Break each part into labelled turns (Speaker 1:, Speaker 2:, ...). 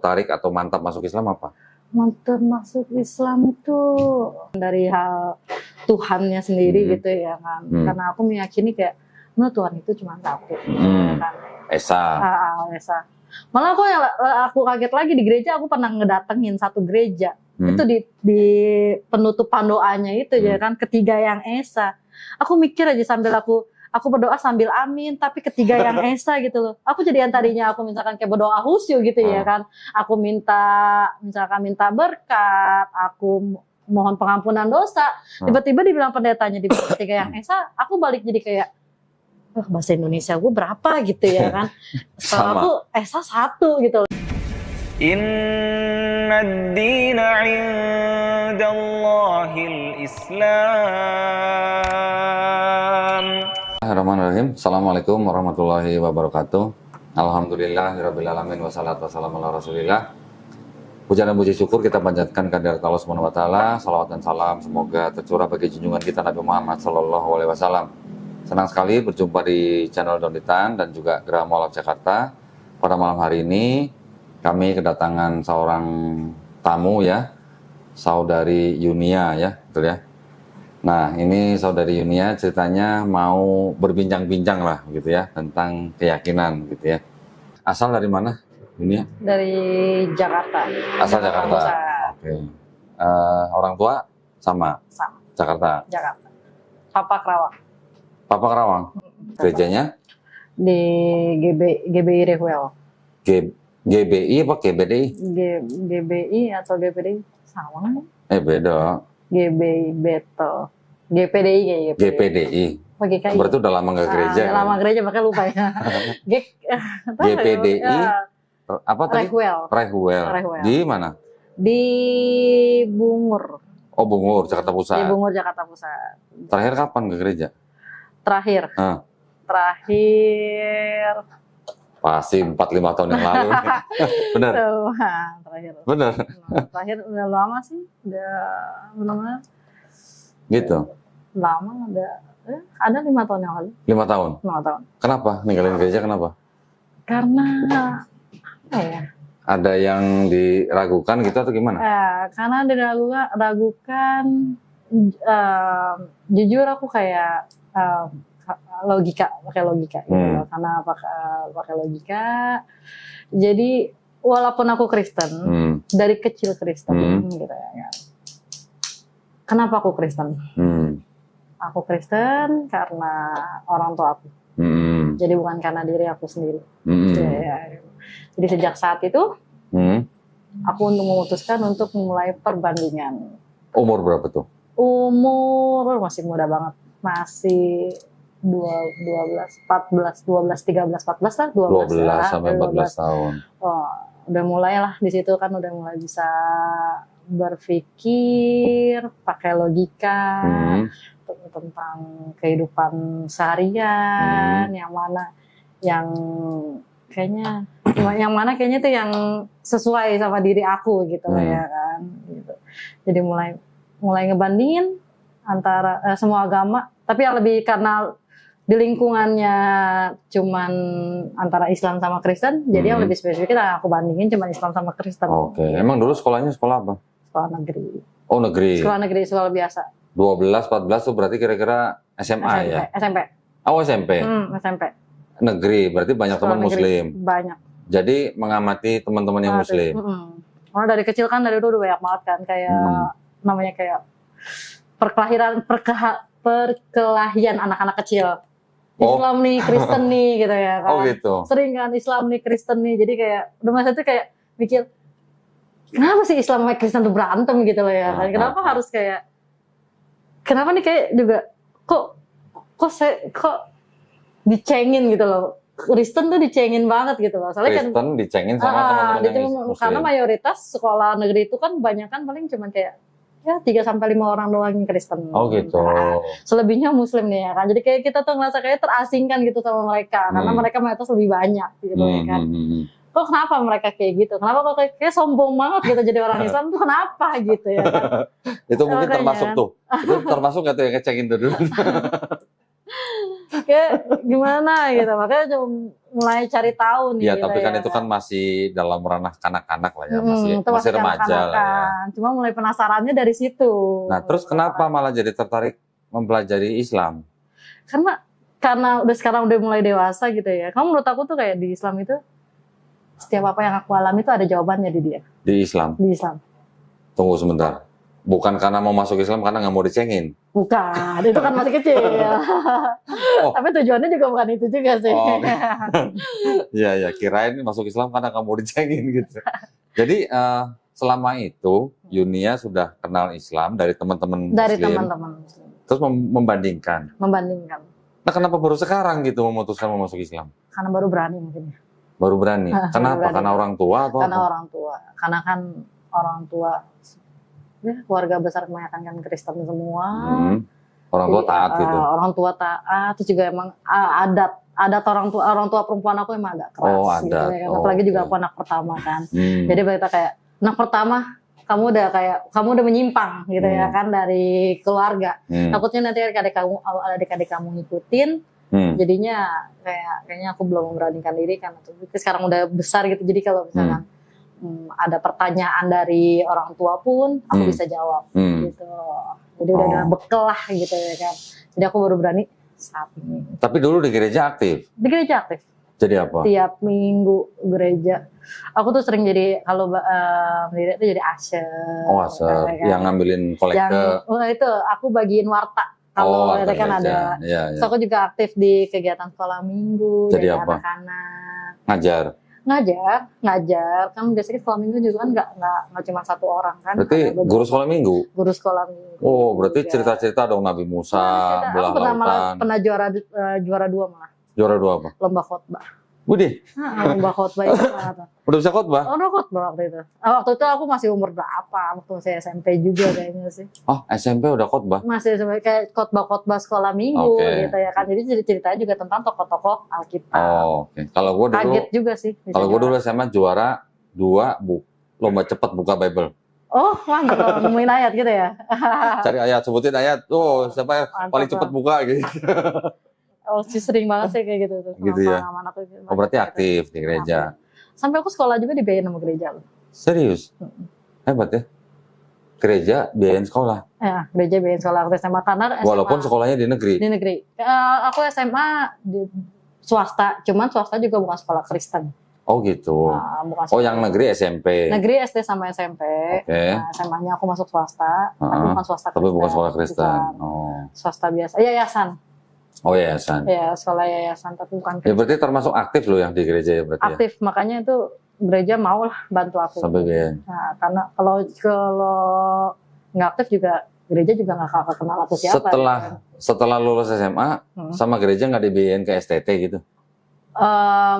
Speaker 1: tarik atau mantap masuk Islam apa?
Speaker 2: Mantap masuk Islam itu dari hal Tuhannya sendiri gitu ya kan. Karena aku meyakini kayak, Tuhan itu cuma satu. Kan.
Speaker 1: Esa.
Speaker 2: Esa. Malah aku kaget lagi di gereja, aku pernah ngedatengin satu gereja. Itu di penutupan doanya itu ya kan, ketiga yang Esa. Aku mikir aja sambil aku berdoa sambil amin, tapi ketiga yang Esa gitu loh. Aku jadi yang tadinya aku misalkan kayak berdoa khusyuk gitu ya kan. Aku misalkan minta berkat, aku mohon pengampunan dosa. Tiba-tiba dibilang pendetanya di ketiga yang Esa, aku balik jadi kayak, bahasa Indonesia gue berapa gitu ya kan. Setelah aku Esa 1 gitu loh.
Speaker 3: Inna ad-dina 'indallahil Islam.
Speaker 1: Bismillahirrahmanirrahim. Assalamualaikum warahmatullahi wabarakatuh. Alhamdulillahirabbil alamin wassalatu wassalamu ala Rasulillah. Puja dan puji syukur kita panjatkan kehadirat Allah Subhanahu wa taala. Salawat dan salam semoga tercurah bagi junjungan kita Nabi Muhammad sallallahu alaihi wasallam. Senang sekali berjumpa di channel Donditan dan juga Geraha Mualaf Jakarta. Pada malam hari ini kami kedatangan seorang tamu ya, saudari Yunia ya, betul ya. Nah, ini saudari Yunia ceritanya mau berbincang-bincang lah gitu ya tentang keyakinan gitu ya. Asal dari mana, Yunia?
Speaker 2: Dari Jakarta.
Speaker 1: Asal Jakarta. Oke. Orang tua sama. Jakarta.
Speaker 2: Papa Kerawang.
Speaker 1: Papa Kerawang. Gerejanya?
Speaker 2: Di GBI Rehuel.
Speaker 1: GBI apa GBDI?
Speaker 2: GBI atau GBDI sama kan?
Speaker 1: Beda.
Speaker 2: GBI Beto. GPDI kayaknya.
Speaker 1: GPDI.
Speaker 2: Oh, GKI.
Speaker 1: Berarti udah lama nggak gereja.
Speaker 2: Udah lama gereja makanya lupa ya.
Speaker 1: GPDI apa tadi? Rehuel. Di mana?
Speaker 2: Di Bungur.
Speaker 1: Oh, Bungur, Jakarta Pusat.
Speaker 2: Di Bungur, Jakarta Pusat.
Speaker 1: Terakhir kapan ke gereja?
Speaker 2: Terakhir
Speaker 1: pasti 4-5 tahun yang lalu. Benar?
Speaker 2: Terakhir.
Speaker 1: Benar.
Speaker 2: Terakhir udah lama sih. Udah benar-benar.
Speaker 1: Gitu?
Speaker 2: Lama, ada 5 tahun yang lalu.
Speaker 1: 5 tahun?
Speaker 2: 5 tahun.
Speaker 1: Kenapa? Ninggalin gereja kenapa?
Speaker 2: Karena, apa ya?
Speaker 1: Ada yang diragukan gitu atau gimana?
Speaker 2: Karena diragukan, jujur aku kayak pakai logika gitu. Karena pakai logika, jadi walaupun aku Kristen, dari kecil Kristen gitu ya. Kenapa aku Kristen? Aku Kristen karena orang tua aku. Jadi bukan karena diri aku sendiri. Ya. Jadi sejak saat itu, aku memutuskan untuk memulai perbandingan.
Speaker 1: Umur berapa tuh?
Speaker 2: Umur masih muda banget. Masih 12, 13, 14 lah.
Speaker 1: 12 sampai 14 tahun.
Speaker 2: Udah mulai lah di situ kan, udah mulai bisa berpikir pakai logika tentang kehidupan seharian, yang mana kayaknya tuh yang sesuai sama diri aku gitu ya kan gitu. Jadi mulai ngebandingin antara semua agama, tapi yang lebih karena di lingkungannya cuman antara Islam sama Kristen, jadi yang lebih spesifik aku bandingin cuman Islam sama Kristen.
Speaker 1: Oke. Emang dulu sekolahnya sekolah apa?
Speaker 2: Sekolah negeri.
Speaker 1: Oh, negeri.
Speaker 2: Sekolah negeri, sekolah biasa.
Speaker 1: 12, 14 tuh berarti kira-kira SMA ya?
Speaker 2: SMP.
Speaker 1: Oh, SMP.
Speaker 2: SMP.
Speaker 1: Negeri, berarti banyak teman muslim.
Speaker 2: Banyak.
Speaker 1: Jadi mengamati teman-teman yang muslim.
Speaker 2: Karena dari kecil kan, dari dulu banyak banget kan, kayak namanya kayak perkelahian anak-anak kecil. Islam nih, Kristen nih gitu ya kan.
Speaker 1: Oh gitu.
Speaker 2: Sering kan Islam nih, Kristen nih. Jadi kayak udah masa itu kayak mikir, kenapa sih Islam sama Kristen tuh berantem gitu loh ya kan. Kenapa nih kayak juga kok dicengin gitu loh. Kristen tuh dicengin banget gitu loh. Soalnya
Speaker 1: Kristen kan, dicengin sama teman-teman yang muslim.
Speaker 2: Karena mayoritas sekolah negeri itu kan banyak kan paling cuma kayak 3-5 orang doang yang Kristen.
Speaker 1: Oh gitu.
Speaker 2: Nah, selebihnya muslim nih ya kan. Jadi kayak kita tuh ngerasa kayak terasingkan gitu sama mereka. Karena mereka mayoritas lebih banyak gitu ya kan. Kok kenapa mereka kayak gitu? Kenapa kok kayak sombong banget gitu jadi orang Islam tuh kenapa gitu ya kan?
Speaker 1: Itu mungkin termasuk tuh. Itu termasuk gak tuh yang ngecekin tuh dulu?
Speaker 2: Kayak gimana gitu. Makanya mulai cari tahu nih.
Speaker 1: Iya,
Speaker 2: gitu
Speaker 1: tapi kan
Speaker 2: ya.
Speaker 1: itu kan masih dalam ranah kanak-kanak lah ya, masih
Speaker 2: Itu
Speaker 1: masih remaja lah ya.
Speaker 2: kanak-kanakan. Cuma mulai penasarannya dari situ.
Speaker 1: Nah, terus kenapa malah jadi tertarik mempelajari Islam?
Speaker 2: Karena sekarang udah mulai dewasa gitu ya. Kamu menurut aku tuh kayak di Islam itu setiap apa yang aku alami itu ada jawabannya di dia.
Speaker 1: Di Islam?
Speaker 2: Di Islam.
Speaker 1: Tunggu sebentar. Bukan karena mau masuk Islam karena nggak mau dicengin?
Speaker 2: Bukan, itu kan masih kecil.
Speaker 1: Oh.
Speaker 2: Tapi tujuannya juga bukan itu juga sih.
Speaker 1: Oh, iya, kirain masuk Islam karena nggak mau dicengin gitu. Jadi selama itu Yunia sudah kenal Islam dari teman-teman
Speaker 2: Dari
Speaker 1: Muslim,
Speaker 2: teman-teman.
Speaker 1: terus membandingkan. Nah, kenapa baru sekarang gitu memutuskan mau masuk Islam?
Speaker 2: Karena baru berani mungkin.
Speaker 1: Baru berani. Kenapa?
Speaker 2: berani.
Speaker 1: Karena orang tua atau
Speaker 2: Karena
Speaker 1: apa?
Speaker 2: orang tua. Karena kan orang tua, ya, keluarga besar kebanyakan kan Kristen semua.
Speaker 1: Orang tua
Speaker 2: Jadi,
Speaker 1: taat gitu.
Speaker 2: Orang tua taat, terus juga emang adat orang tua perempuan aku emang agak keras.
Speaker 1: Oh,
Speaker 2: gitu
Speaker 1: adat.
Speaker 2: ya. Apalagi juga
Speaker 1: oke.
Speaker 2: aku anak pertama kan.
Speaker 1: Hmm.
Speaker 2: Jadi kita kayak anak pertama kamu udah menyimpang gitu ya kan dari keluarga. Takutnya nanti adik-adik kamu ngikutin. Jadinya kayaknya aku belum memberanikan diri kan. Sekarang udah besar gitu. Jadi kalau misalkan ada pertanyaan dari orang tua pun aku bisa jawab gitu. Jadi udah ada bekal lah gitu ya kan. Jadi aku baru berani saat ini.
Speaker 1: Tapi dulu di gereja aktif?
Speaker 2: Di gereja aktif.
Speaker 1: Jadi apa?
Speaker 2: Tiap minggu gereja. Aku tuh sering jadi kalau mendiri itu jadi usher.
Speaker 1: Oh, usher.
Speaker 2: Kan.
Speaker 1: Yang ngambilin kolekte.
Speaker 2: Itu aku bagiin warta. Kalau
Speaker 1: warta
Speaker 2: kan
Speaker 1: gereja.
Speaker 2: ada.
Speaker 1: Iya.
Speaker 2: So, aku juga aktif di kegiatan sekolah minggu.
Speaker 1: Jadi apa?
Speaker 2: Anak-anak. Ngajar. Kan biasanya sekolah minggu juga kan nggak cuma satu orang kan.
Speaker 1: Berarti guru sekolah minggu?
Speaker 2: Guru sekolah minggu.
Speaker 1: Oh, berarti cerita-cerita dong Nabi Musa, belah
Speaker 2: aku
Speaker 1: lautan.
Speaker 2: pernah juara 2 malah.
Speaker 1: Juara 2 apa?
Speaker 2: Lomba khotbah.
Speaker 1: Widih,
Speaker 2: Lomba khotbah itu banget.
Speaker 1: udah bisa khotbah?
Speaker 2: Udah khotbah waktu itu. Waktu itu aku masih umur berapa? Waktu masih SMP juga kayaknya sih.
Speaker 1: Oh, SMP udah khotbah?
Speaker 2: Masih kayak khotbah sekolah minggu
Speaker 1: Oke.
Speaker 2: gitu ya kan. Jadi ceritanya juga tentang tokoh-tokoh Alkitab.
Speaker 1: Oh, oke. Kalau gue dulu,
Speaker 2: Kaget juga sih.
Speaker 1: kalau gue dulu SMA juara 2 lomba cepat buka Bible.
Speaker 2: Oh, mantap loh, nemuin ayat gitu ya.
Speaker 1: Cari ayat, sebutin ayat. Oh, siapa yang
Speaker 2: Mantap
Speaker 1: paling cepat
Speaker 2: loh.
Speaker 1: buka gitu.
Speaker 2: Oh, sih sering banget sih kayak gitu tuh.
Speaker 1: Gitu ya?
Speaker 2: Pengalaman aku gitu.
Speaker 1: Oh, berarti aktif di gereja.
Speaker 2: Sampai aku sekolah juga dibiayain sama gereja loh.
Speaker 1: Serius? Hebat ya. Gereja biayain sekolah.
Speaker 2: Ya, gereja biayain sekolah aku SMA karena SMA
Speaker 1: Walaupun sekolahnya di negeri.
Speaker 2: di negeri. Aku SMA di swasta, cuman swasta juga bukan sekolah Kristen.
Speaker 1: Oh gitu.
Speaker 2: Bukan
Speaker 1: Oh, yang negeri SMP.
Speaker 2: Negeri SD sama SMP.
Speaker 1: Oke.
Speaker 2: SMA-nya aku masuk swasta, tapi bukan swasta
Speaker 1: Tapi bukan sekolah Kristen.
Speaker 2: Bukan.
Speaker 1: Oh.
Speaker 2: Swasta biasa, yayasan.
Speaker 1: Oh, yayasan.
Speaker 2: Ya, sekolah yayasan tapi bukan
Speaker 1: Ya
Speaker 2: Kristen.
Speaker 1: berarti termasuk aktif loh yang di gereja ya berarti ya.
Speaker 2: Aktif, makanya itu gereja mau lah bantu aku.
Speaker 1: Sampai biayain.
Speaker 2: Nah, karena kalau nggak aktif juga gereja juga nggak akan kenal aku siapa.
Speaker 1: Setelah lulus SMA sama gereja nggak dibiayain ke STT gitu.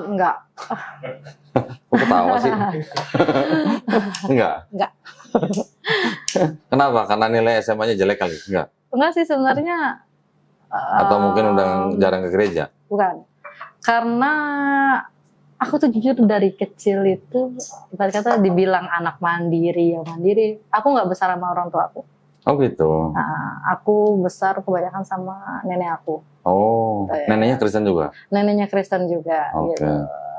Speaker 2: Enggak.
Speaker 1: Kok ketawa sih? Enggak. Kenapa? Karena nilai SMA-nya jelek kali?
Speaker 2: Enggak sih sebenarnya.
Speaker 1: Atau mungkin udah jarang ke gereja?
Speaker 2: Bukan. Karena aku tuh jujur dari kecil itu ibarat kata dibilang anak mandiri. Aku nggak besar sama orang tua aku.
Speaker 1: Oh gitu.
Speaker 2: Aku besar kebanyakan sama nenek aku.
Speaker 1: Oh, neneknya Kristen juga?
Speaker 2: Neneknya Kristen juga.
Speaker 1: Oke.
Speaker 2: Gitu.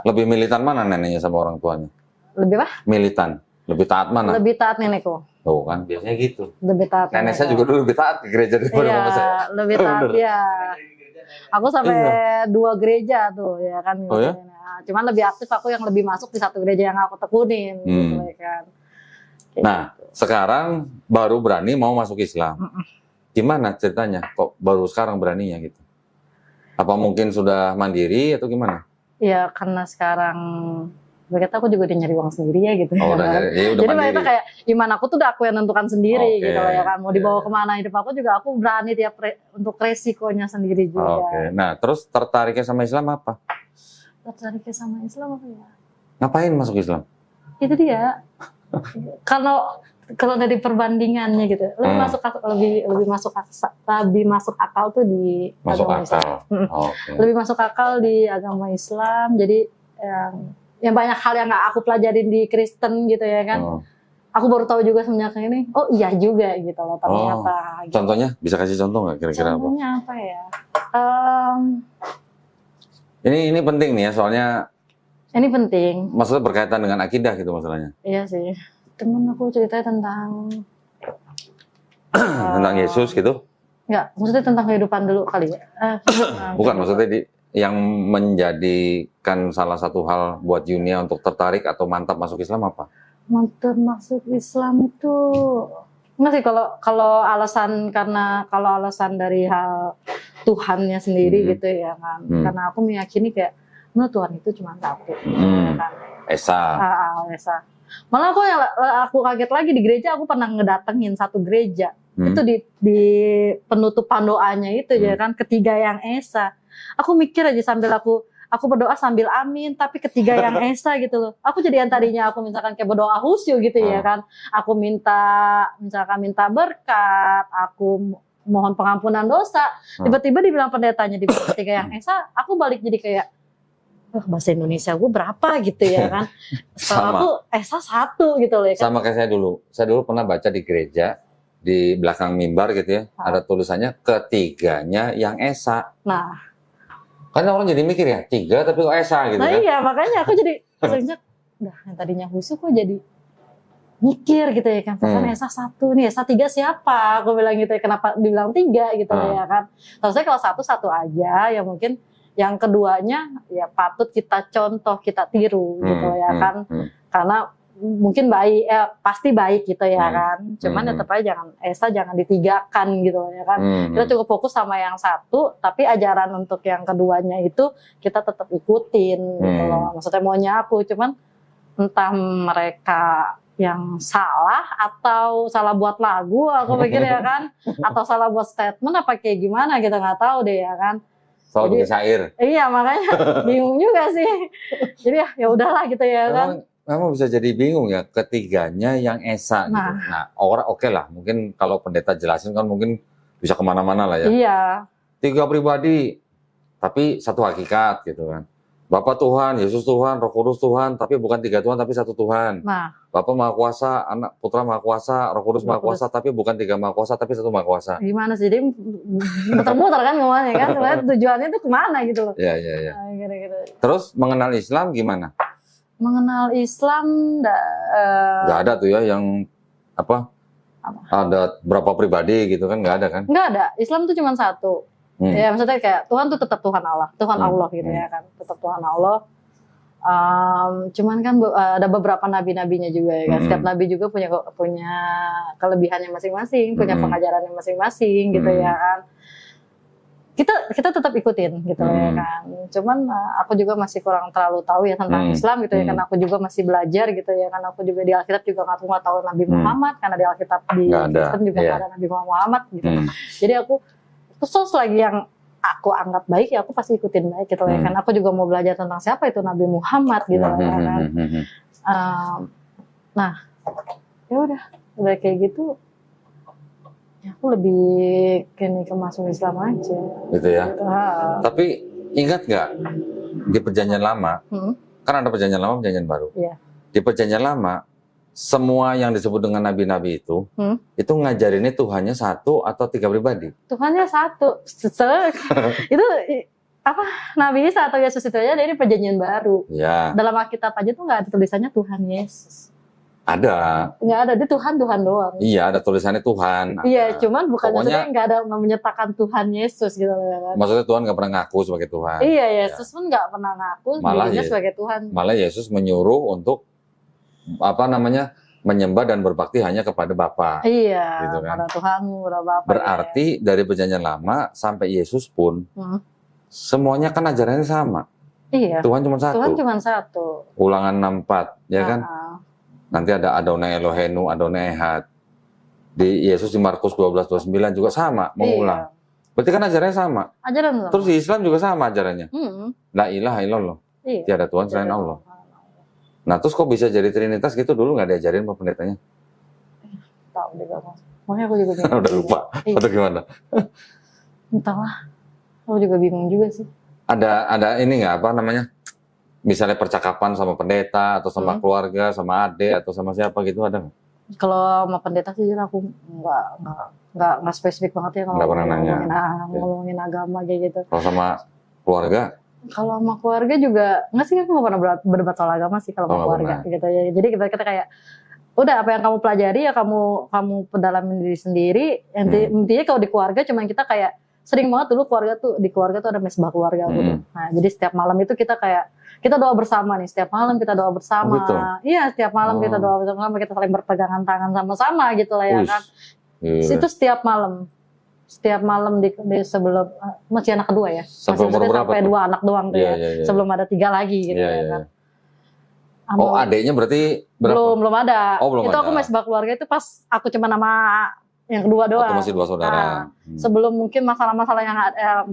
Speaker 1: Lebih militan mana neneknya sama orang tuanya?
Speaker 2: Lebih apa?
Speaker 1: Militan. Lebih taat mana?
Speaker 2: Lebih taat nenekku.
Speaker 1: Tuh kan, biasanya gitu.
Speaker 2: Lebih taat.
Speaker 1: Nenek saya juga dulu lebih taat ke gereja daripada
Speaker 2: Iya,
Speaker 1: mama saya.
Speaker 2: lebih taat
Speaker 1: Bener.
Speaker 2: ya. Aku sampai 2 gereja tuh ya kan.
Speaker 1: Oh ya?
Speaker 2: Cuman lebih aktif aku yang lebih masuk di satu gereja yang aku tekunin gitu ya kan. Kayak
Speaker 1: Nah, sekarang baru berani mau masuk Islam. Gimana ceritanya? Kok baru sekarang beraninya gitu? Apa mungkin sudah mandiri atau gimana?
Speaker 2: ya karena sekarang ternyata aku juga udah nyari uang sendiri ya gitu.
Speaker 1: Oh, udah
Speaker 2: Jadi
Speaker 1: mandiri.
Speaker 2: ternyata kayak iman aku tuh udah aku yang nentukan sendiri
Speaker 1: Oke.
Speaker 2: gitu loh ya kan. Mau dibawa kemana hidup aku juga aku berani tiap untuk resikonya sendiri juga.
Speaker 1: Oke. Nah, terus tertariknya sama Islam apa?
Speaker 2: Tertariknya sama Islam apa ya?
Speaker 1: Ngapain masuk Islam?
Speaker 2: Itu dia. Kalau dari perbandingannya gitu, lebih masuk akal tuh di
Speaker 1: Masuk
Speaker 2: agama Islam.
Speaker 1: akal. Oke.
Speaker 2: Lebih masuk akal di agama Islam. Jadi yang banyak hal yang nggak aku pelajarin di Kristen gitu ya kan.
Speaker 1: Oh.
Speaker 2: Aku baru tahu juga semenjak ini. Oh iya juga gitu loh ternyata. Gitu.
Speaker 1: Contohnya bisa kasih contoh nggak kira-kira apa?
Speaker 2: Contohnya apa ya?
Speaker 1: Ini penting nih ya, soalnya
Speaker 2: Ini penting.
Speaker 1: maksudnya berkaitan dengan akidah gitu masalahnya.
Speaker 2: Iya sih. Temen aku ceritanya tentang
Speaker 1: Tentang Yesus gitu.
Speaker 2: enggak, maksudnya tentang kehidupan dulu kali ya.
Speaker 1: Bukan, maksudnya yang menjadikan salah satu hal buat Yunia untuk tertarik atau mantap masuk Islam apa?
Speaker 2: Mantap masuk Islam itu enggak sih, kalau alasan dari hal Tuhannya sendiri gitu ya kan. Karena aku meyakini kayak Tuhan itu cuma satu. Ya kan.
Speaker 1: Esa.
Speaker 2: Esa. Malah aku kaget lagi di gereja, aku pernah ngedatengin satu gereja. Itu di penutupan doanya itu ya kan, ketiga yang Esa. Aku mikir aja sambil aku berdoa sambil amin, tapi ketiga yang Esa gitu loh. Aku jadi yang tadinya aku misalkan kayak berdoa khusyuk gitu ya kan. Aku misalkan minta berkat, aku mohon pengampunan dosa. Tiba-tiba dibilang pendetanya di ketiga yang Esa, aku balik jadi kayak bahasa Indonesia gue berapa gitu ya kan. Setelah aku Esa 1 gitu loh ya kan.
Speaker 1: Sama kayak saya dulu. Saya dulu pernah baca di gereja, di belakang mimbar gitu ya, ada tulisannya ketiganya yang Esa.
Speaker 2: Nah,
Speaker 1: kan orang jadi mikir ya, 3 tapi kok Esa gitu
Speaker 2: nah
Speaker 1: kan.
Speaker 2: iya, makanya aku jadi yang tadinya khusyuk kok jadi mikir gitu ya kan. Kan Esa 1 nih, Esa 3 siapa? Aku bilang gitu ya, kenapa dibilang 3 gitu ya kan. Terusnya kalau 1 aja, ya mungkin yang keduanya ya patut kita contoh, kita tiru gitu ya kan. Karena mungkin pasti baik gitu ya kan. Cuman ya tetap aja jangan ditigakan gitu ya kan. Kita cukup fokus sama yang 1, tapi ajaran untuk yang keduanya itu kita tetap ikutin gitu loh. Maksudnya maunya aku, cuman entah mereka yang salah atau salah buat lagu, aku pikir ya kan, atau salah buat statement apa kayak gimana kita nggak tahu deh ya kan.
Speaker 1: Soal bikin syair.
Speaker 2: Iya, makanya bingung juga sih. Jadi ya udahlah gitu ya kan.
Speaker 1: Memang bisa jadi bingung ya, ketiganya yang Esa gitu. Nah, orang oke lah, mungkin kalau pendeta jelasin kan mungkin bisa kemana-mana lah ya.
Speaker 2: Iya.
Speaker 1: 3 pribadi, tapi satu hakikat gitu kan. Bapa Tuhan, Yesus Tuhan, Roh Kudus Tuhan, tapi bukan 3 Tuhan tapi 1 Tuhan.
Speaker 2: Nah.
Speaker 1: Bapa Maha Kuasa, Anak Putra Maha Kuasa, Roh Kudus Maha Kuasa, tapi bukan 3 Maha Kuasa tapi 1 Maha Kuasa.
Speaker 2: Gimana sih? Jadi muter-muter kan ngomongnya kan, sebenarnya tujuannya itu kemana gitu loh.
Speaker 1: Iya.
Speaker 2: Gitu.
Speaker 1: Terus mengenal Islam gimana?
Speaker 2: Mengenal Islam
Speaker 1: nggak ada tuh ya yang apa? Ada berapa pribadi gitu kan, nggak ada kan?
Speaker 2: Nggak ada. Islam tuh cuma 1. Ya maksudnya kayak Tuhan tuh tetap Tuhan Allah, Allah gitu ya kan, tetap Tuhan Allah. Cuman kan ada beberapa nabi-nabinya juga ya kan. Setiap nabi juga punya kelebihannya masing-masing, punya pengajarannya masing-masing gitu ya kan. Kita tetap ikutin gitu ya kan. Cuman aku juga masih kurang terlalu tahu ya tentang Islam gitu ya kan. Aku juga masih belajar gitu ya kan. Aku juga di Alkitab juga nggak tahu Nabi Muhammad, karena di Alkitab di Kristen juga nggak ada Nabi Muhammad gitu. Jadi aku terus lagi yang aku anggap baik ya aku pasti ikutin baik gitu ya kan. Aku juga mau belajar tentang siapa itu Nabi Muhammad gitu ya kan. Nah, ya udah kayak gitu. Ya aku lebih ke masuk Islam aja.
Speaker 1: Gitu ya. Tapi ingat nggak di Perjanjian Lama, kan ada Perjanjian Lama, Perjanjian Baru.
Speaker 2: Iya.
Speaker 1: Di Perjanjian Lama, semua yang disebut dengan nabi-nabi itu ngajarinnya Tuhannya 1 atau 3 pribadi.
Speaker 2: Tuhannya 1. Itu apa? Nabi Isa atau Yesus itu aja dari Perjanjian Baru.
Speaker 1: Ya.
Speaker 2: Dalam Alkitab aja tuh nggak ada tulisannya Tuhan Yesus.
Speaker 1: Ada.
Speaker 2: Nggak ada, dia Tuhan doang.
Speaker 1: Iya, ada tulisannya Tuhan.
Speaker 2: Iya, cuman bukan
Speaker 1: Pokoknya,
Speaker 2: maksudnya nggak ada menyatakan Tuhan Yesus gitu kan.
Speaker 1: Maksudnya Tuhan nggak pernah ngaku sebagai Tuhan.
Speaker 2: Iya, Yesus pun nggak pernah ngaku dirinya sebagai Tuhan.
Speaker 1: Malah Yesus menyuruh untuk menyembah dan berbakti hanya kepada Bapa.
Speaker 2: Iya,
Speaker 1: gitu kan.
Speaker 2: pada Tuhanmu, pada Bapa.
Speaker 1: Berarti dari Perjanjian Lama sampai Yesus pun semuanya kan ajarannya sama.
Speaker 2: Iya.
Speaker 1: Tuhan cuma 1.
Speaker 2: Tuhan cuma 1.
Speaker 1: Ulangan 64, ya kan? Nanti ada Adonai Elohenu, Adonai Ehad. Di Yesus di Markus 12:29 juga sama, mengulang. Berarti kan ajarannya sama.
Speaker 2: Ajaran sama.
Speaker 1: Terus di Islam juga sama ajarannya. La ilaha illallah.
Speaker 2: Iya.
Speaker 1: Tiada Tuhan selain Allah. Nah, terus kok bisa jadi Trinitas gitu, dulu nggak diajarin sama pendetanya?
Speaker 2: Tahu deh kamu. Makanya aku juga bingung.
Speaker 1: Udah lupa. Atau gimana?
Speaker 2: Entahlah. Aku juga bingung juga sih.
Speaker 1: Ada ini nggak misalnya percakapan sama pendeta atau sama keluarga, sama adik atau sama siapa gitu, ada nggak?
Speaker 2: Kalau sama pendeta sih aku nggak spesifik banget ya kalau
Speaker 1: nggak pernah nanya.
Speaker 2: Ngomongin agama kayak gitu.
Speaker 1: Kalau sama keluarga?
Speaker 2: Kalau sama keluarga juga nggak sih, aku nggak pernah berdebat soal agama sih kalau sama
Speaker 1: nggak
Speaker 2: keluarga
Speaker 1: pernah.
Speaker 2: gitu ya. Jadi kita kayak udah apa yang kamu pelajari ya kamu pedalamin diri sendiri. Intinya kalau di keluarga cuman kita kayak sering banget dulu di keluarga tuh ada mesbah keluarga gitu. Nah jadi setiap malam itu kita doa bersama nih, setiap malam kita doa bersama.
Speaker 1: Oh, gitu?
Speaker 2: Iya, setiap malam kita
Speaker 1: Oh.
Speaker 2: doa bersama, kita saling berpegangan tangan sama-sama gitu lah ya
Speaker 1: Wih,
Speaker 2: kan.
Speaker 1: gila.
Speaker 2: Itu setiap malam di sebelum masih anak kedua ya.
Speaker 1: Sampai umur
Speaker 2: maksudnya
Speaker 1: berapa
Speaker 2: sampai
Speaker 1: tuh?
Speaker 2: 2 anak doang tuh
Speaker 1: Iya,
Speaker 2: ya.
Speaker 1: iya, iya.
Speaker 2: Sebelum ada 3 lagi gitu
Speaker 1: Iya,
Speaker 2: ya
Speaker 1: iya,
Speaker 2: kan.
Speaker 1: iya. Oh, adeknya berarti berapa?
Speaker 2: Belum ada.
Speaker 1: Oh, belum
Speaker 2: itu
Speaker 1: ada.
Speaker 2: aku mesbah keluarga itu pas aku cuma nama yang kedua doang.
Speaker 1: Waktu masih 2 saudara.
Speaker 2: Nah, sebelum mungkin masalah-masalah yang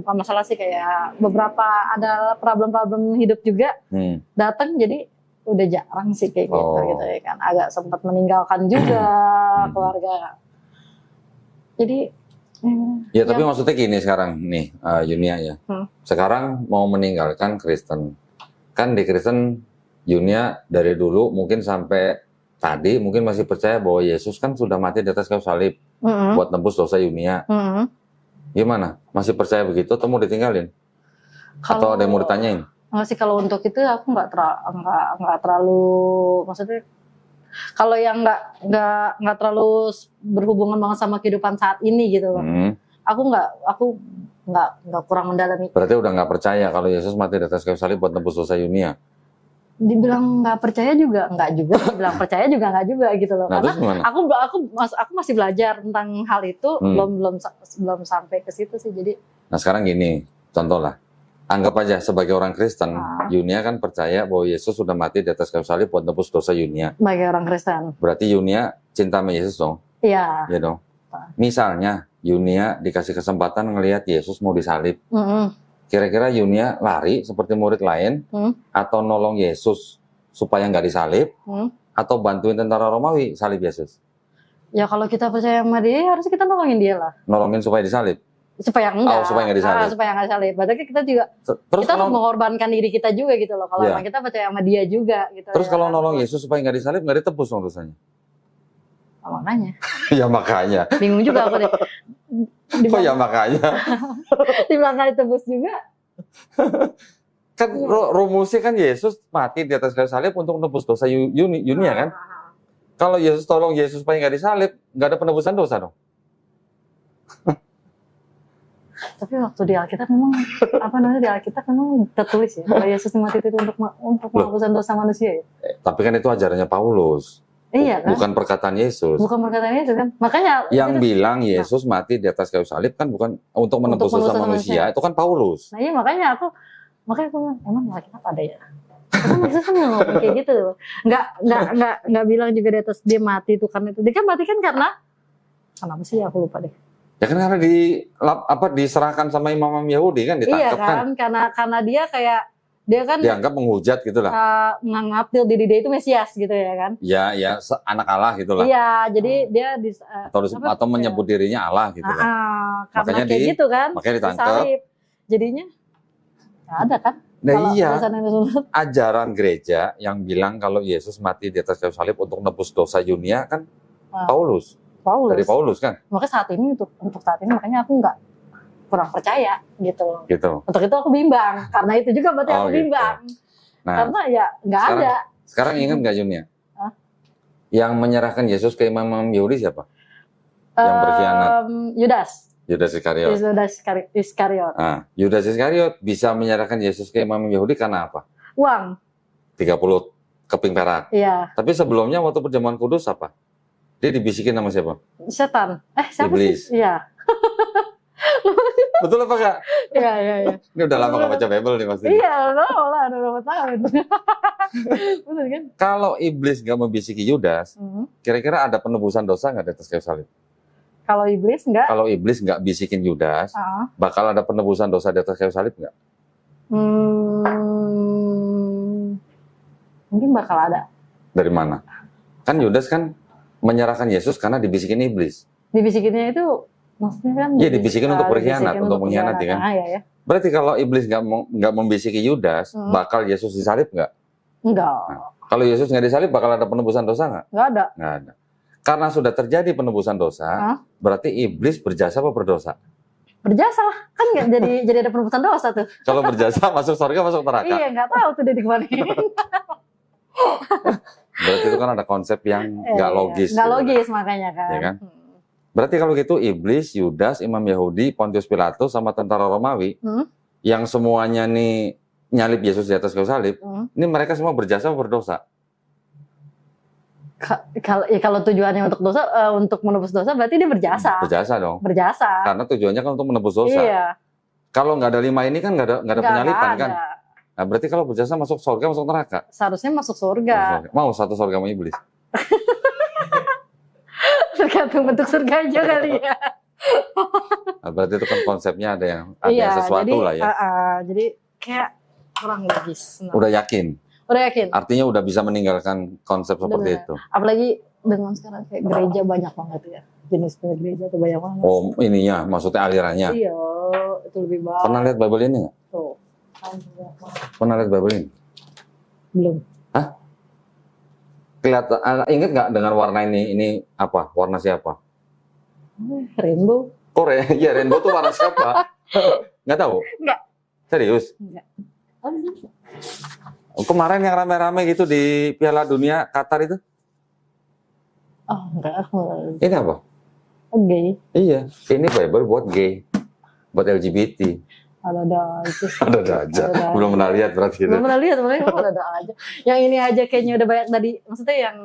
Speaker 2: bukan masalah sih, kayak beberapa ada problem-problem hidup juga datang, jadi udah jarang sih kayak gitu ya kan. Agak sempat meninggalkan juga keluarga. Jadi
Speaker 1: Ya tapi maksudnya gini sekarang nih Yunia ya. Sekarang mau meninggalkan Kristen. Kan di Kristen Yunia dari dulu mungkin sampai tadi mungkin masih percaya bahwa Yesus kan sudah mati di atas kayu salib buat nebus dosa Yunia. Gimana? Masih percaya begitu atau mau ditinggalin? Atau ada yang mau ditanyain?
Speaker 2: Enggak sih, kalau untuk itu aku nggak terlalu, maksudnya kalau yang nggak terlalu berhubungan banget sama kehidupan saat ini gitu loh. Aku nggak kurang mendalami.
Speaker 1: Berarti udah nggak percaya kalau Yesus mati di atas kayu salib buat nebus dosa Yunia?
Speaker 2: Dibilang nggak percaya juga nggak juga, dibilang percaya juga nggak juga gitu loh.
Speaker 1: Nah,
Speaker 2: karena aku masih belajar tentang hal itu, belum sampai ke situ sih. Jadi
Speaker 1: Nah sekarang gini, contoh lah. Anggap aja sebagai orang Kristen, Yunia kan percaya bahwa Yesus sudah mati di atas kayu salib buat nebus dosa Yunia.
Speaker 2: sebagai orang Kristen.
Speaker 1: Berarti Yunia cinta sama Yesus dong?
Speaker 2: Iya.
Speaker 1: Iya dong. Misalnya Yunia dikasih kesempatan ngelihat Yesus mau disalib. Kira-kira Yunia lari seperti murid lain atau nolong Yesus supaya nggak disalib atau bantuin tentara Romawi salib Yesus?
Speaker 2: Ya kalau kita percaya sama dia, harus kita nolongin dia lah.
Speaker 1: Nolongin supaya disalib?
Speaker 2: Supaya enggak.
Speaker 1: Supaya nggak disalib.
Speaker 2: Supaya nggak disalib. Berarti kita juga
Speaker 1: Terus
Speaker 2: kita
Speaker 1: kalau
Speaker 2: harus mengorbankan diri kita juga gitu loh. Kalau
Speaker 1: Iya.
Speaker 2: emang kita percaya sama dia juga gitu.
Speaker 1: terus
Speaker 2: ya
Speaker 1: kalau
Speaker 2: kan.
Speaker 1: nolong Yesus supaya nggak disalib nggak ditebus dong dosanya?
Speaker 2: Oh, makanya.
Speaker 1: Ya makanya.
Speaker 2: Bingung juga aku deh.
Speaker 1: Oh ya makanya.
Speaker 2: Di belakang ditebus juga.
Speaker 1: Kan rumusnya kan Yesus mati di atas kayu salib untuk menebus dosa Yunia kan? Kalau Yesus tolong Yesus supaya nggak disalib, nggak ada penebusan dosa dong.
Speaker 2: Tapi waktu di Alkitab memang di Alkitab memang tertulis ya kalau Yesus mati itu untuk menghapuskan dosa manusia ya.
Speaker 1: Tapi kan itu ajarannya Paulus.
Speaker 2: Iya kan?
Speaker 1: Bukan perkataan Yesus.
Speaker 2: Bukan perkataan Yesus kan? Makanya
Speaker 1: Yang bilang Yesus mati di atas kayu salib kan bukan untuk menebus dosa manusia, itu kan Paulus.
Speaker 2: Nah iya makanya aku bilang, emang Alkitab ada ya? Karena Yesus kan nggak ngomong kayak gitu loh. Nggak bilang juga di atas dia mati itu karena itu. Dia kan mati kan karena apa sih, aku lupa deh.
Speaker 1: Ya kan karena diserahkan sama imam Yahudi kan, ditangkap kan.
Speaker 2: Karena dia kan
Speaker 1: dianggap menghujat gitu lah.
Speaker 2: Menganggap diri dia itu Mesias gitu ya kan.
Speaker 1: Ya anak Allah gitu lah.
Speaker 2: Iya, jadi dia
Speaker 1: atau menyebut dirinya Allah gitu lah.
Speaker 2: Karena
Speaker 1: Makanya
Speaker 2: kayak gitu kan.
Speaker 1: Makanya ditangkap.
Speaker 2: Disalib. Jadinya nggak ada kan.
Speaker 1: Nah iya,
Speaker 2: Kalau
Speaker 1: ajaran gereja yang bilang kalau Yesus mati di atas kayu salib untuk nebus dosa Yunia kan Paulus. Dari Paulus kan.
Speaker 2: Makanya untuk saat ini makanya aku nggak kurang percaya gitu. Untuk itu aku bimbang. Karena itu juga berarti aku bimbang.
Speaker 1: Nah,
Speaker 2: karena ya nggak ada.
Speaker 1: Sekarang ingat nggak Yunia? Yang menyerahkan Yesus ke imam Yahudi siapa? Yang berkhianat. Yudas Iskariot. Nah, Yudas Iskariot bisa menyerahkan Yesus ke imam Yahudi karena apa?
Speaker 2: Uang.
Speaker 1: 30 keping perak.
Speaker 2: Iya.
Speaker 1: Tapi sebelumnya waktu perjamuan kudus apa? Dia dibisikin sama siapa?
Speaker 2: Setan. Siapa
Speaker 1: Iblis.
Speaker 2: sih? Iya.
Speaker 1: Betul apa Kak?
Speaker 2: Iya.
Speaker 1: Ini udah lama gak baca Bible nih pasti.
Speaker 2: Iya, udah berapa tahun. Betul kan?
Speaker 1: Kalau iblis gak membisiki Yudas, kira-kira ada penebusan dosa gak di atas kayu salib?
Speaker 2: Kalau iblis enggak?
Speaker 1: Kalau iblis gak bisikin Yudas, bakal ada penebusan dosa di atas kayu salib gak?
Speaker 2: Mungkin bakal ada.
Speaker 1: Dari mana? Kan Yudas kan menyerahkan Yesus karena dibisikin iblis.
Speaker 2: Dibisikinnya itu maksudnya kan?
Speaker 1: Iya, dibisikin untuk berkhianat, untuk mengkhianati kan?
Speaker 2: Ya.
Speaker 1: Berarti kalau iblis nggak membisiki Yudas, bakal Yesus disalib nggak?
Speaker 2: Enggak.
Speaker 1: Nah, kalau Yesus nggak disalib, bakal ada penebusan dosa nggak?
Speaker 2: Nggak ada.
Speaker 1: Nggak ada. Karena sudah terjadi penebusan dosa, berarti iblis berjasa apa berdosa?
Speaker 2: Berjasa lah, kan nggak jadi ada penebusan dosa tuh.
Speaker 1: Kalau berjasa masuk surga, masuk neraka.
Speaker 2: Iya, nggak tahu tuh dia di mana.
Speaker 1: Berarti itu kan ada konsep yang nggak logis.
Speaker 2: Nggak
Speaker 1: gitu.
Speaker 2: logis makanya kan.
Speaker 1: Iya kan? Berarti kalau gitu iblis, Yudas, Imam Yahudi, Pontius Pilatus sama tentara Romawi yang semuanya nih nyalip Yesus di atas kayu salib, ini mereka semua berjasa atau berdosa?
Speaker 2: Kalau tujuannya untuk dosa, untuk menebus dosa, berarti dia berjasa.
Speaker 1: Berjasa dong.
Speaker 2: Berjasa.
Speaker 1: Karena tujuannya kan untuk menebus dosa.
Speaker 2: Iya.
Speaker 1: Kalau nggak ada 5 ini kan nggak ada penyalipan
Speaker 2: Nggak
Speaker 1: kan?
Speaker 2: ada.
Speaker 1: Nah, berarti kalau berjasa masuk surga, masuk neraka.
Speaker 2: Seharusnya masuk surga.
Speaker 1: Mau satu surga sama iblis.
Speaker 2: Tergantung bentuk surga aja kali ya.
Speaker 1: Nah, berarti itu kan konsepnya ada yang sesuatu
Speaker 2: jadi,
Speaker 1: lah ya.
Speaker 2: Jadi kayak kurang logis. Nah.
Speaker 1: Udah yakin.
Speaker 2: Udah yakin.
Speaker 1: Artinya udah bisa meninggalkan konsep seperti itu.
Speaker 2: Apalagi dengan sekarang kayak gereja banyak banget ya. Jenis gereja tuh banyak banget.
Speaker 1: Oh, ininya, maksudnya alirannya.
Speaker 2: Iya, itu lebih baik.
Speaker 1: Pernah lihat Bible ini nggak?
Speaker 2: Tuh.
Speaker 1: Pernah lihat Bible ini?
Speaker 2: Belum.
Speaker 1: Kelihatan, ingat nggak dengan warna ini? Ini apa? Warna siapa?
Speaker 2: Rainbow.
Speaker 1: Korea. Ya, rainbow tuh warna siapa? Nggak tahu?
Speaker 2: Nggak.
Speaker 1: Serius?
Speaker 2: Enggak.
Speaker 1: Kemarin yang rame-rame gitu di Piala Dunia Qatar itu?
Speaker 2: Oh, enggak.
Speaker 1: Ini apa?
Speaker 2: Oke.
Speaker 1: Iya, ini Bible buat gay, buat LGBT.
Speaker 2: Ada itu.
Speaker 1: Ada aja. Belum pernah lihat berarti itu.
Speaker 2: Belum pernah lihat, makanya ada aja. Yang ini aja kayaknya udah banyak tadi. Maksudnya yang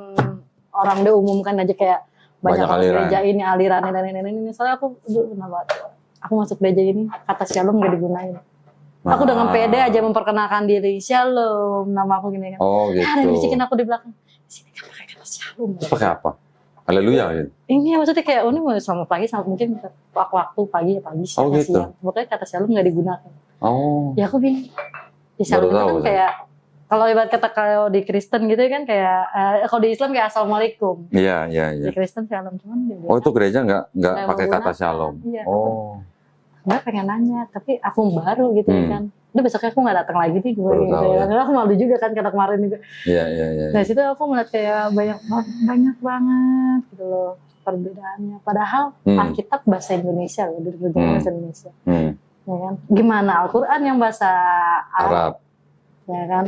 Speaker 2: orang udah umumkan aja kayak banyak
Speaker 1: aliran.
Speaker 2: gereja ini, alirannya dan ini. Soalnya aku pernah banget. Aku masuk gereja ini, kata shalom gak digunain. Aku dengan pede aja memperkenalkan diri. Shalom, nama aku gini kan.
Speaker 1: Oh gitu.
Speaker 2: Ada bisikin aku di belakang. Di sini kan pakai kata shalom.
Speaker 1: Terus pakai apa? Haleluya gitu.
Speaker 2: Ini maksudnya kayak ini mau sama pagi sama mungkin waktu pagi ya pagi siang
Speaker 1: Oh, gitu.
Speaker 2: siang. Pokoknya kata shalom nggak digunakan.
Speaker 1: Oh.
Speaker 2: Ya aku bingung. Di shalom itu kan kayak kalau ibarat kata kalau di Kristen gitu kan kayak kalau di Islam kayak assalamualaikum.
Speaker 1: Iya.
Speaker 2: Di Kristen shalom cuman dia
Speaker 1: Oh itu gereja nggak
Speaker 2: Nggak
Speaker 1: pakai kata
Speaker 2: menggunakan.
Speaker 1: shalom.
Speaker 2: Iya.
Speaker 1: Oh.
Speaker 2: Nggak pengen nanya tapi aku baru gitu kan. Udah besoknya aku nggak datang lagi nih gue
Speaker 1: Baru
Speaker 2: gitu
Speaker 1: tahu,
Speaker 2: ya.
Speaker 1: ya.
Speaker 2: Karena aku malu juga kan kata kemarin juga.
Speaker 1: Iya.
Speaker 2: Nah situ aku melihat kayak banyak banget gitu loh perbedaannya. Padahal Alkitab bahasa Indonesia loh, dari bahasa Indonesia. Ya kan? Gimana Al-Quran yang bahasa Arab. Ya kan?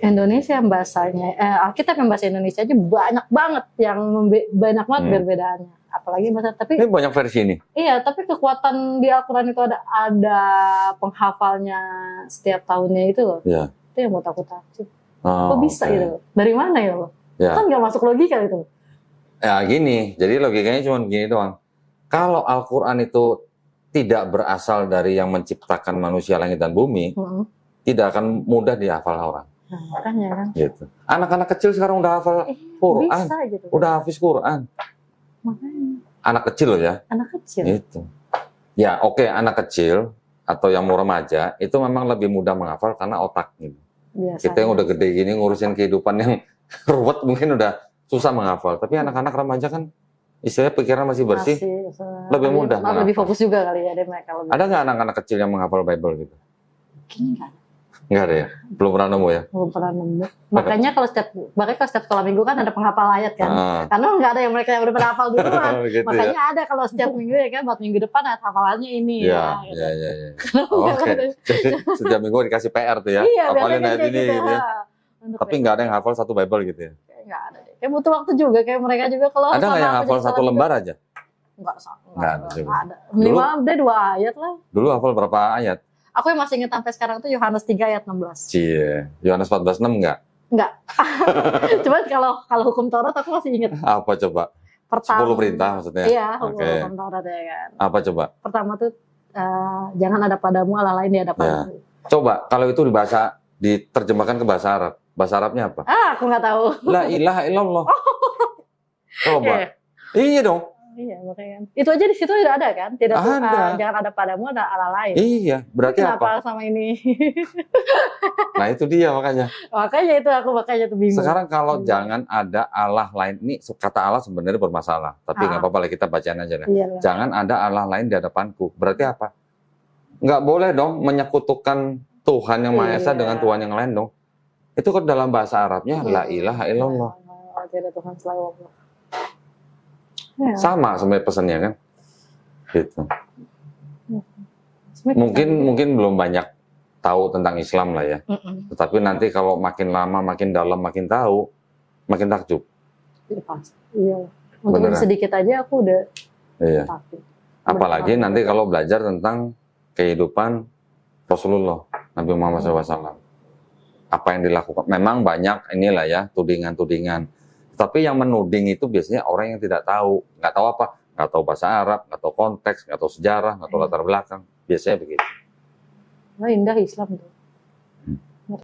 Speaker 2: Indonesia yang bahasanya, Alkitab yang bahasa Indonesia aja banyak banget yang banyak banget perbedaannya. Apalagi bahasa, tapi
Speaker 1: ini banyak versi nih.
Speaker 2: iya, tapi kekuatan di Al-Quran itu ada penghafalnya setiap tahunnya itu loh.
Speaker 1: Iya.
Speaker 2: Itu yang buat aku takjub.
Speaker 1: Oh,
Speaker 2: Kok bisa gitu? Dari mana ya loh?
Speaker 1: Ya.
Speaker 2: Kan nggak masuk logika itu.
Speaker 1: Ya gini, jadi logikanya cuma gini doang. Kalau Al-Quran itu tidak berasal dari yang menciptakan manusia langit dan bumi, tidak akan mudah dihafal orang.
Speaker 2: Nah, makanya kan.
Speaker 1: Gitu. Anak-anak kecil sekarang udah hafal Quran,
Speaker 2: Bisa gitu.
Speaker 1: udah hafiz Quran.
Speaker 2: Makanya.
Speaker 1: Anak kecil loh ya.
Speaker 2: Anak kecil.
Speaker 1: Gitu. Ya oke, anak kecil atau yang mau remaja itu memang lebih mudah menghafal karena otak gitu.
Speaker 2: Biasanya.
Speaker 1: Kita yang udah gede gini ngurusin kehidupan yang ruwet mungkin udah susah menghafal. Tapi anak-anak remaja kan istilahnya pikiran masih bersih, lebih mudah menghafal.
Speaker 2: Lebih fokus juga kali ya deh mereka.
Speaker 1: Ada nggak anak-anak kecil yang menghafal Bible gitu?
Speaker 2: Kayaknya nggak.
Speaker 1: Nggak ada ya? Belum pernah nemu ya?
Speaker 2: Belum pernah nemu. Makanya kalau setiap sekolah minggu kan ada penghafal ayat kan. Karena nggak ada yang mereka yang udah pernah hafal duluan.
Speaker 1: Gitu
Speaker 2: makanya ada kalau setiap minggu ya kan buat minggu depan ayat hafalannya ini
Speaker 1: ya.
Speaker 2: gitu.
Speaker 1: Iya. Oke. Jadi setiap minggu dikasih PR tuh ya.
Speaker 2: Iya,
Speaker 1: hafalin ayat
Speaker 2: kayak
Speaker 1: ini
Speaker 2: gitu.
Speaker 1: gitu ya. Tapi nggak ada yang hafal satu Bible gitu ya?
Speaker 2: Nggak ada deh. Kayak butuh waktu juga kayak mereka juga kalau
Speaker 1: Ada nggak yang hafal satu lembar aja?
Speaker 2: Nggak
Speaker 1: ada juga.
Speaker 2: ada. Minimal deh 2 ayat lah.
Speaker 1: Dulu hafal berapa ayat?
Speaker 2: Aku yang masih ingat sampai sekarang tuh Yohanes 3 ayat 16.
Speaker 1: Cie, Yohanes 14:6 nggak?
Speaker 2: Enggak. Cuman kalau hukum Taurat aku masih ingat.
Speaker 1: Apa coba?
Speaker 2: Pertama.
Speaker 1: 10 perintah maksudnya?
Speaker 2: Iya,
Speaker 1: Oke.
Speaker 2: hukum Taurat ya kan.
Speaker 1: Apa coba?
Speaker 2: Pertama tuh jangan ada padamu Allah lain di hadapanmu.
Speaker 1: Coba kalau itu diterjemahkan ke bahasa Arab. Bahasa Arabnya apa?
Speaker 2: Aku nggak tahu.
Speaker 1: La ilaha illallah. Coba. Iya dong.
Speaker 2: Iya, makanya. Itu aja di situ udah ada kan? Tidak
Speaker 1: Ada.
Speaker 2: jangan ada padamu ada Allah lain.
Speaker 1: Iya, berarti
Speaker 2: Kenapa
Speaker 1: apa?
Speaker 2: sama ini?
Speaker 1: Nah itu dia makanya.
Speaker 2: makanya tuh bingung.
Speaker 1: Sekarang kalau jangan ada Allah lain, ini kata Allah sebenarnya bermasalah. Tapi nggak apa-apa lah kita bacain aja deh.
Speaker 2: Iyalah.
Speaker 1: Jangan ada Allah lain di hadapanku. Berarti apa? Nggak boleh dong menyekutukan Tuhan yang Maha Esa dengan Tuhan yang lain dong. Itu kan dalam bahasa Arabnya la ilaha illallah.
Speaker 2: Tidak Tuhan selain Allah. Ya.
Speaker 1: Sama sebenarnya pesannya kan. Gitu.
Speaker 2: Sebenarnya
Speaker 1: Mungkin belum banyak tahu tentang Islam lah ya.
Speaker 2: Mm-mm.
Speaker 1: Tetapi nanti kalau makin lama, makin dalam, makin tahu, makin takjub.
Speaker 2: Iya, pasti. Iya. Untuk
Speaker 1: Beneran.
Speaker 2: sedikit aja aku udah
Speaker 1: Iya.
Speaker 2: takut.
Speaker 1: Apalagi nanti kalau belajar tentang kehidupan Rasulullah Nabi Muhammad SAW. Apa yang dilakukan? Memang banyak inilah ya tudingan-tudingan. Tapi yang menuding itu biasanya orang yang tidak tahu, nggak tahu apa, nggak tahu bahasa Arab, nggak tahu konteks, nggak tahu sejarah, nggak tahu latar belakang. Biasanya begitu.
Speaker 2: Nah, indah Islam tuh.